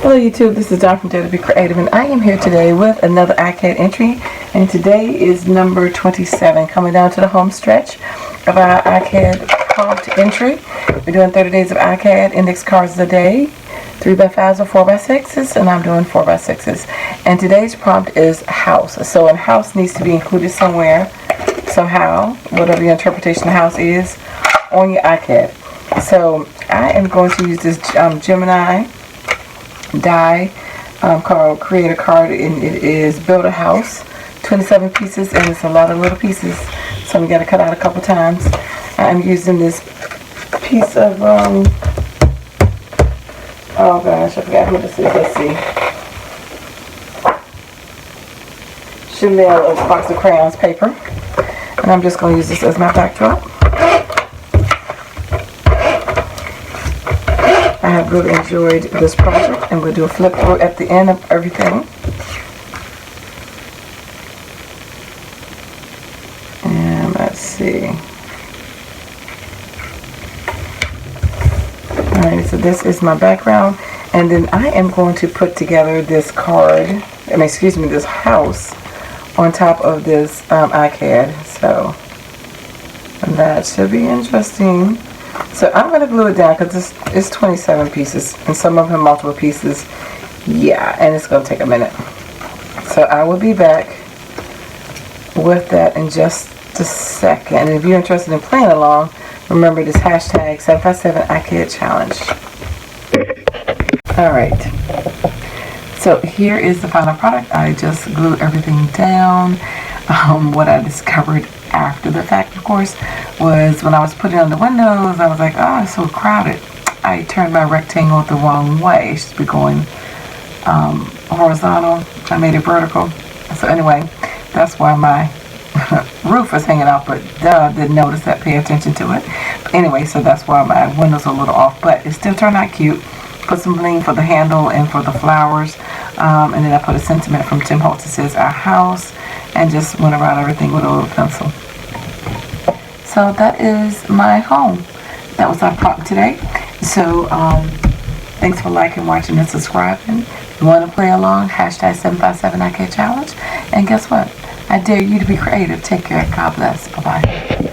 Hello YouTube, this is Dawn from DaretoBeCreative, and I am here today with another ICAD entry, and today is number 27, coming down to the home stretch of our ICAD prompt entry. We're doing 30 days of ICAD index cards a day, 3x5s or 4x6s, and I'm doing 4x6s. And today's prompt is house. So a house needs to be included somewhere, somehow, whatever your interpretation of house is, on your ICAD. So I am going to use this Gemini die called Create a Card, and it is Build a House, 27 pieces, and it's a lot of little pieces, so I'm going to cut out a couple times. I'm using this piece of oh gosh, I forgot what this is. Let's see, Chanel box of crayons paper, and I'm just going to use this as my backdrop. I have really enjoyed this project, and we'll do a flip through at the end of everything. And let's see. Alright, so this is my background, and then I am going to put together this card, this house on top of this ICAD. So that should be interesting. So I'm going to glue it down because it's 27 pieces, and some of them multiple pieces. Yeah, and it's going to take a minute. So I will be back with that in just a second. And if you're interested in playing along, remember this hashtag 757 ICAD challenge. Alright, so here is the final product. I just glued everything down. What I discovered after the fact, of course, was when I was putting on the windows, I was like, oh, it's so crowded. I turned my rectangle the wrong way. It should be going horizontal. I made it vertical. So anyway, that's why my roof is hanging out, but didn't notice that, pay attention to it. But anyway, so that's why my windows are a little off, but it still turned out cute. Put some bling for the handle and for the flowers, and then I put a sentiment from Tim Holtz that says our house, and just went around everything with a little pencil. So that is my home. That was our prompt today. So thanks for liking, watching, and subscribing. If you want to play along, hashtag 757 ICAD challenge. And guess what? I dare you to be creative. Take care. God bless. Bye-bye.